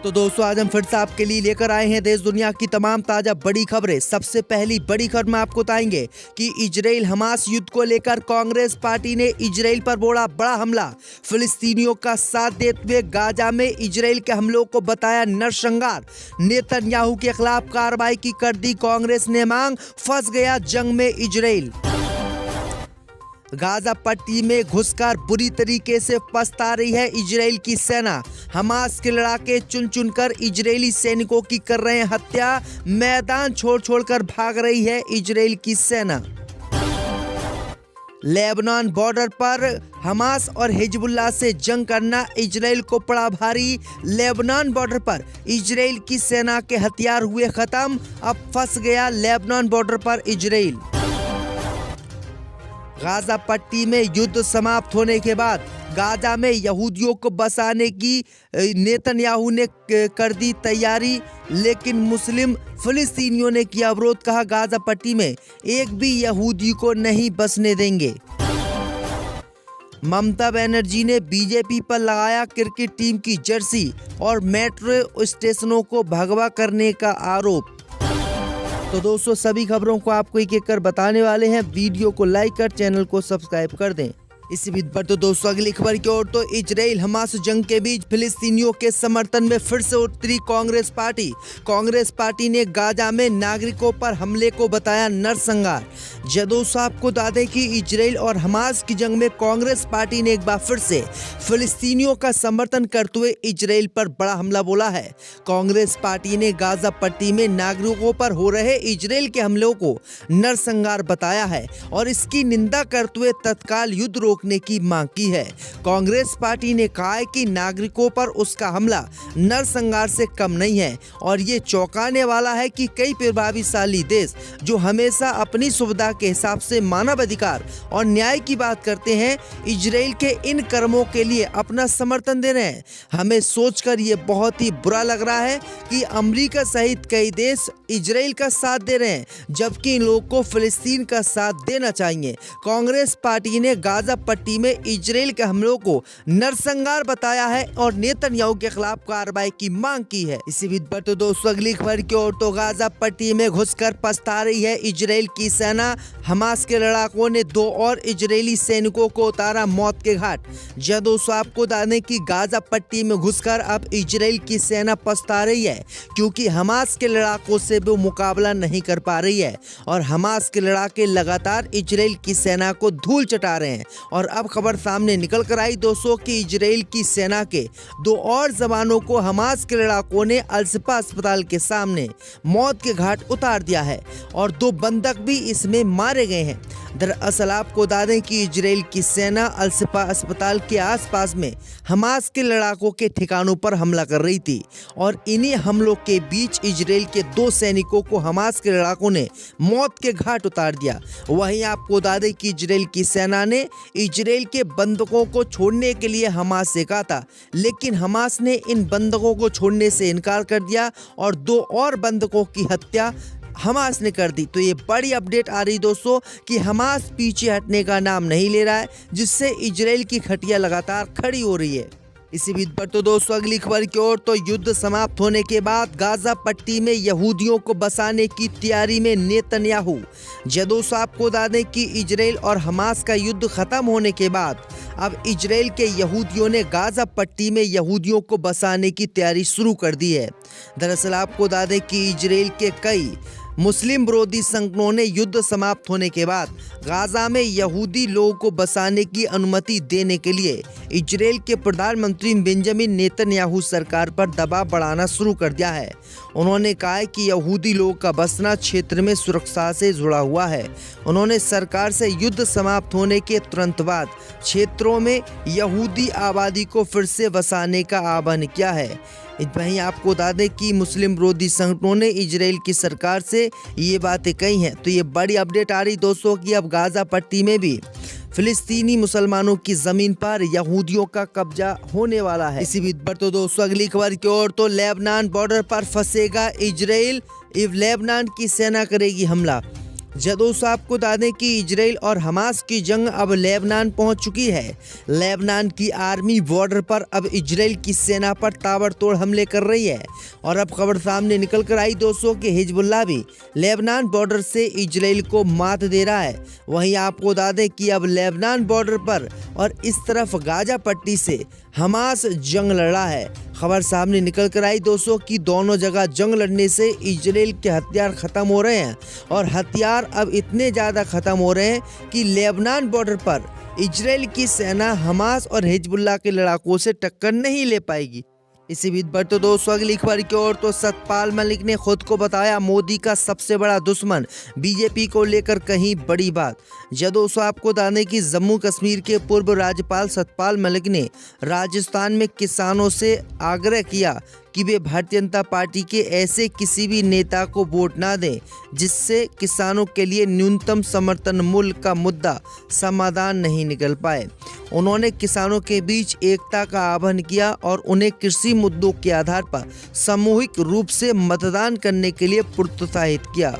तो दोस्तों आज हम फिर से आपके लिए लेकर आए हैं देश दुनिया की तमाम ताजा बड़ी खबरें। सबसे पहली बड़ी खबर में आपको बताएंगे कि इजराइल हमास युद्ध को लेकर कांग्रेस पार्टी ने इजराइल पर बोला बड़ा हमला। फिलिस्तीनियों का साथ देते हुए गाजा में इजराइल के हमलों को बताया नरसंहार। नेतन्याहू के खिलाफ कार्रवाई की कर दी कांग्रेस ने मांग, फंस गया जंग में इजराइल। गाजा पट्टी में घुसकर बुरी तरीके से पछता रही है इजराइल की सेना। हमास के लड़ाके चुन चुनकर इजरायली सैनिकों की कर रहे हैं हत्या। मैदान छोड़ छोड़कर भाग रही है इजराइल की सेना। लेबनान बॉर्डर पर हमास और हिजबुल्लाह से जंग करना इजराइल को पड़ा भारी। लेबनान बॉर्डर पर इजराइल की सेना के हथियार हुए खत्म, अब फंस गया लेबनान बॉर्डर पर इजराइल। गाजा पट्टी में युद्ध समाप्त होने के बाद गाजा में यहूदियों को बसाने की नेतन्याहू ने कर दी तैयारी, लेकिन मुस्लिम फिलिस्तीनियों ने किया विरोध। कहा गाजा पट्टी में एक भी यहूदी को नहीं बसने देंगे। ममता बनर्जी ने बीजेपी पर लगाया क्रिकेट टीम की जर्सी और मेट्रो स्टेशनों को भगवा करने का आरोप। तो दोस्तों सभी खबरों को आपको एक एक कर बताने वाले हैं। वीडियो को लाइक कर चैनल को सब्सक्राइब कर दें। इसी बीच पर तो दोस्तों अगली खबर की ओर तो इजराइल हमास जंग के बीच फिलिस्तीनियों के समर्थन में फिर से उतरी कांग्रेस पार्टी। कांग्रेस पार्टी ने गाजा में नागरिकों पर हमले को बताया नरसंहार। दोस्तों आपको बता दें कि इजराइल और हमास की जंग में कांग्रेस पार्टी ने एक बार फिर से फिलिस्तीनियों का समर्थन करते हुए इजराइल पर बड़ा हमला बोला है। कांग्रेस पार्टी ने गाजा पट्टी में नागरिकों पर हो रहे इजराइल के हमलों को नरसंहार बताया है और इसकी निंदा करते हुए तत्काल युद्ध रोकने की मांग की है। कांग्रेस पार्टी ने कहा है कि नागरिकों पर उसका हमला नरसंहार से कम नहीं है और ये चौंकाने वाला है कि कई प्रभावशाली देश जो हमेशा अपनी सुविधा के हिसाब से मानवाधिकार और न्याय की बात करते हैं, इजराइल के इन कर्मों के लिए अपना समर्थन दे रहे हैं। हमें सोचकर ये बहुत ही बुरा लग रहा है कि अमेरिका सहित कई देश इजराइल का साथ दे रहे हैं, जबकि इन लोगों को फिलिस्तीन का साथ देना चाहिए। कांग्रेस पार्टी ने गाजा पट्टी में इजराइल के हमलों को नरसंहार बताया है और नेतन्याहू के खिलाफ कार्रवाई की मांग की है। इसी बीच पर तो दोस्तों अगली खबर की ओर तो गाजा पट्टी में घुसकर पछता रही है इजराइल की सेना। हमास के लड़ाकों ने 2 और इजरायली सैनिकों को उतारा मौत के घाट। दोस्तों आपको बता दें कि गाजा पट्टी में घुसकर अब इजराइल की सेना पछता रही है, क्योंकि हमास के लड़ाकों से वो मुकाबला नहीं कर पा रही है और हमास के लड़ाके लगातार इजराइल की सेना को धूल चटा रहे हैं। और अब खबर सामने निकल कर आई दोस्तों कि इजराइल की सेना के 2 और जवानों को हमास के लड़ाकों ने अल-शिफा अस्पताल के सामने मौत के घाट उतार दिया है और 2 बंधक भी इसमें मारे गए हैं। दरअसल आपको बता दें कि इजराइल की सेना अल-शिफा अस्पताल के आसपास में हमास के लड़ाकों के ठिकानों पर हमला कर रही थी और इन्हीं हमलों के बीच इजराइल के 2 सैनिकों को हमास के लड़ाकों ने मौत के घाट उतार दिया। वहीं आपको बता दें कि इजराइल की सेना ने इजराइल के बंधकों को छोड़ने के लिए हमास से कहा था, लेकिन हमास ने इन बंधकों को छोड़ने से इनकार कर दिया और 2 और बंधकों की हत्या हमास ने कर दी। तो ये बड़ी अपडेट आ रही दोस्तों कि हमास पीछे हटने का नाम नहीं ले रहा है, जिससे इजराइल की खटिया लगातार खड़ी हो रही है। इसी बीच पर तो दोस्तों अगली खबर की ओर तो युद्ध समाप्त होने के बाद गाजा पट्टी में यहूदियों को बसाने की तैयारी में नेतन्याहू। दोस्तों आपको बता दें कि इजराइल और हमास का युद्ध खत्म होने के बाद अब इजराइल के यहूदियों ने गाजा पट्टी में यहूदियों को बसाने की तैयारी शुरू कर दी है। दरअसल आपको बता दें कि इजराइल के कई मुस्लिम विरोधी संगठनों ने युद्ध समाप्त होने के बाद गाजा में यहूदी लोगों को बसाने की अनुमति देने के लिए इजराइल के प्रधानमंत्री बेंजामिन नेतन्याहू सरकार पर दबाव बढ़ाना शुरू कर दिया है। उन्होंने कहा है कि यहूदी लोगों का बसना क्षेत्र में सुरक्षा से जुड़ा हुआ है। उन्होंने सरकार से युद्ध समाप्त होने के तुरंत बाद क्षेत्रों में यहूदी आबादी को फिर से बसाने का आह्वान किया है। वहीं आपको बता दें कि मुस्लिम विरोधी संगठनों ने इजराइल की सरकार से ये बातें कही हैं। तो ये बड़ी अपडेट आ रही दोस्तों कि अब गाजा पट्टी में भी फिलिस्तीनी मुसलमानों की जमीन पर यहूदियों का कब्जा होने वाला है। इसी बीच पर तो दोस्तों अगली खबर की ओर तो लेबनान बॉर्डर पर फंसेगा इजराइल, लेबनान की सेना करेगी हमला। दोस्तों आपको बता दें कि इजराइल और हमास की जंग अब लेबनान पहुंच चुकी है। लेबनान की आर्मी बॉर्डर पर अब इजराइल की सेना पर ताबड़तोड़ हमले कर रही है और अब खबर सामने निकल कर आई दोस्तों कि हिजबुल्लाह भी लेबनान बॉर्डर से इजराइल को मात दे रहा है। वहीं आपको बता दें कि अब लेबनान बॉर्डर पर और इस तरफ गाजा पट्टी से हमास जंग लड़ रहा है। खबर सामने निकल कर आई दोस्तों कि दोनों जगह जंग लड़ने से इजराइल के हथियार खत्म हो रहे हैं और हथियार अब इतने ज़्यादा खत्म हो रहे हैं कि लेबनान बॉर्डर पर इजराइल की सेना हमास और हिजबुल्लाह के लड़ाकों से टक्कर नहीं ले पाएगी। इसी बीच पर तो दोस्तों अगली खबर की ओर तो सतपाल मलिक ने खुद को बताया मोदी का सबसे बड़ा दुश्मन। बीजेपी को लेकर कहीं बड़ी बात। दोस्तों आपको बता दें कि जम्मू कश्मीर के पूर्व राज्यपाल सतपाल मलिक ने राजस्थान में किसानों से आग्रह किया कि वे भारतीय जनता पार्टी के ऐसे किसी भी नेता को वोट ना दें जिससे किसानों के लिए न्यूनतम समर्थन मूल्य का मुद्दा समाधान नहीं निकल पाए। उन्होंने किसानों के बीच एकता का आह्वान किया और उन्हें कृषि मुद्दों के आधार पर सामूहिक रूप से मतदान करने के लिए प्रोत्साहित किया।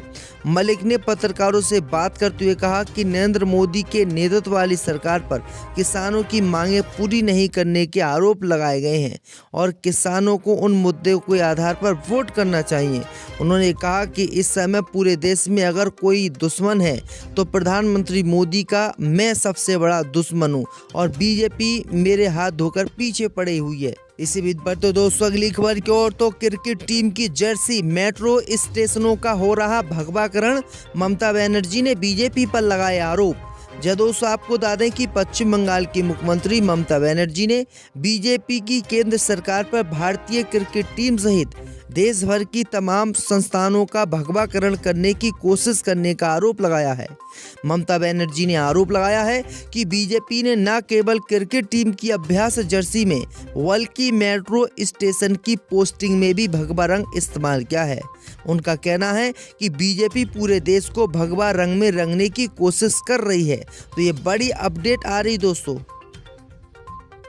मलिक ने पत्रकारों से बात करते हुए कहा कि नरेंद्र मोदी के नेतृत्व वाली सरकार पर किसानों की मांगें पूरी नहीं करने के आरोप लगाए गए हैं और किसानों को उन मुद्दों के आधार पर वोट करना चाहिए। उन्होंने कहा कि इस समय पूरे देश में अगर कोई दुश्मन है तो प्रधानमंत्री मोदी का मैं सबसे बड़ा दुश्मन हूँ और बीजेपी मेरे हाथ धोकर पीछे पड़ी हुई है। इसी बीच पर तो दोस्तों अगली खबर की ओर तो क्रिकेट टीम की जर्सी मेट्रो स्टेशनों का हो रहा भगवाकरण। ममता बनर्जी ने बीजेपी पर लगाए आरोप। दोस्तों आपको बता दें कि पश्चिम बंगाल की मुख्यमंत्री ममता बनर्जी ने बीजेपी की केंद्र सरकार पर भारतीय क्रिकेट टीम सहित देश भर की तमाम संस्थानों का भगवाकरण करने की कोशिश करने का आरोप लगाया है। ममता बनर्जी ने आरोप लगाया है कि बीजेपी ने न केवल क्रिकेट टीम की अभ्यास जर्सी में बल्कि मेट्रो स्टेशन की पोस्टिंग में भी भगवा रंग इस्तेमाल किया है। उनका कहना है कि बीजेपी पूरे देश को भगवा रंग में रंगने की कोशिश कर रही है। तो ये बड़ी अपडेट आ रही दोस्तों।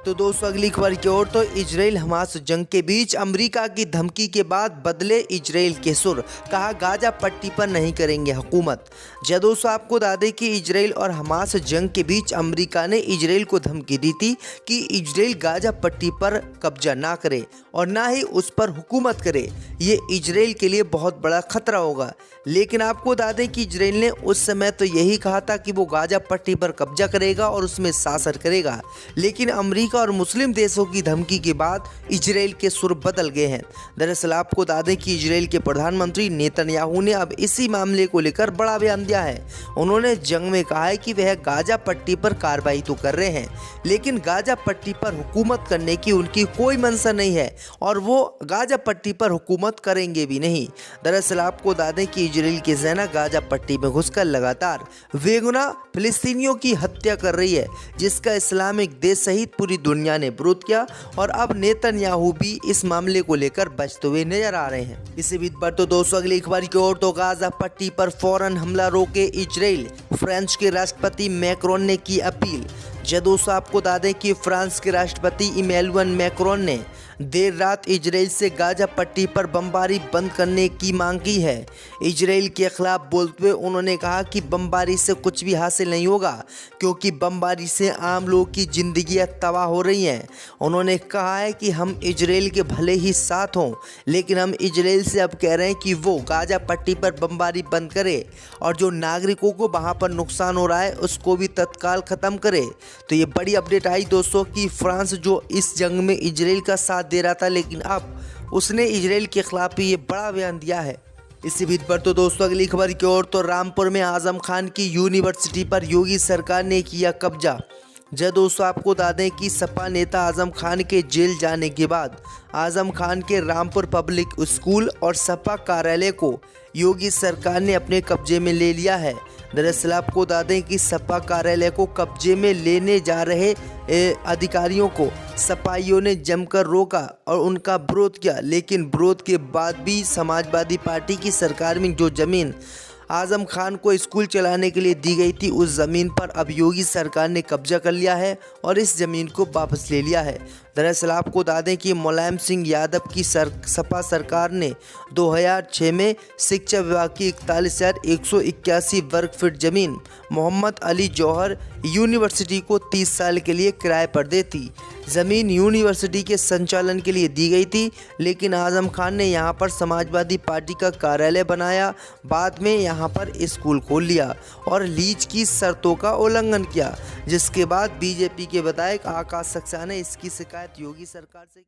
तो दोस्तों अगली खबर की ओर तो इजराइल हमास जंग के बीच अमेरिका की धमकी के बाद बदले इजराइल के सुर। कहा गाजा पट्टी पर नहीं करेंगे हुकूमत। दोस्तों आपको बता दें कि इजराइल और हमास जंग के बीच अमेरिका ने इजराइल को धमकी दी थी कि इजराइल गाजा पट्टी पर कब्जा ना करे और ना ही उस पर हुकूमत करे। ये इजराइल के लिए बहुत बड़ा खतरा होगा। लेकिन आपको बता दें कि इजराइल ने उस समय तो यही कहा था कि वो गाजा पट्टी पर कब्जा करेगा और उसमें शासन करेगा। लेकिन अमेरिका और मुस्लिम देशों की धमकी के बाद इजराइल के सुर बदल गए हैं। दरअसल आपको बता दें कि इजराइल के प्रधानमंत्री नेतन्याहू ने अब इसी मामले को लेकर बड़ा बयान दिया है। उन्होंने जंग में कहा है कि वह गाजा पट्टी पर कार्रवाई तो कर रहे हैं लेकिन गाजा पट्टी पर हुकूमत करने की उनकी कोई मंशा नहीं है और वो गाजा पट्टी पर हुकूमत करेंगे भी नहीं। दरअसल आपको बता दें कि इजराइल की सेना गाजा पट्टी में घुसकर लगातार बेगुनाह फिलिस्तीनियों की हत्या कर रही है जिसका इस्लामिक देश सहित पूरी दुनिया ने विरोध किया और अब नेतन्याहू भी इस मामले को लेकर बचते हुए नजर आ रहे हैं। इसी बीच पर तो दोस्तों अगली खबर की ओर तो गाजा पट्टी पर फौरन हमला रोके इजराइल। फ्रांस के राष्ट्रपति मैक्रोन ने की अपील। दोस्तों आपको बता दें कि फ्रांस के राष्ट्रपति इमैनुअल मैक्रोन ने देर रात इजराइल से गाजा पट्टी पर बमबारी बंद करने की मांग की है। इजराइल के खिलाफ बोलते हुए उन्होंने कहा कि बमबारी से कुछ भी हासिल नहीं होगा क्योंकि बमबारी से आम लोगों की जिंदगियां तबाह हो रही हैं। उन्होंने कहा है कि हम इजराइल के भले ही साथ हों लेकिन हम इजराइल से अब कह रहे हैं कि वो गाजा पट्टी पर बमबारी बंद करे और जो नागरिकों को वहाँ पर नुकसान हो रहा है उसको भी तत्काल ख़त्म करे। तो ये बड़ी अपडेट आई दोस्तों कि फ्रांस जो इस जंग में इजराइल का साथ दे रहा था लेकिन अब उसने इजराइल के खिलाफ भी ये बड़ा बयान दिया है। इसी बीच पर तो दोस्तों अगली खबर की ओर तो रामपुर में आजम खान की यूनिवर्सिटी पर योगी सरकार ने किया कब्जा। दोस्तों आपको बता दें कि सपा नेता आजम खान के जेल जाने के बाद आजम खान के रामपुर पब्लिक स्कूल और सपा कार्यालय को योगी सरकार ने अपने कब्जे में ले लिया है। दरअसल आपको बता दें कि सपा कार्यालय को कब्जे में लेने जा रहे अधिकारियों को सपाइयों ने जमकर रोका और उनका विरोध किया लेकिन विरोध के बाद भी समाजवादी पार्टी की सरकार में जो जमीन आजम खान को स्कूल चलाने के लिए दी गई थी उस ज़मीन पर अब योगी सरकार ने कब्जा कर लिया है और इस ज़मीन को वापस ले लिया है। दरअसल आपको बता दें कि मुलायम सिंह यादव की सपा सरकार ने 2006 में शिक्षा विभाग की 41,181 वर्ग फीट ज़मीन मोहम्मद अली जौहर यूनिवर्सिटी को 30 साल के लिए किराए पर दे दी। ज़मीन यूनिवर्सिटी के संचालन के लिए दी गई थी, लेकिन आजम खान ने यहां पर समाजवादी पार्टी का कार्यालय बनाया। बाद में यहां पर स्कूल खोल लिया और लीज की शर्तों का उल्लंघन किया, जिसके बाद बीजेपी के विधायक आकाश सक्सेना ने इसकी शिकायत योगी सरकार से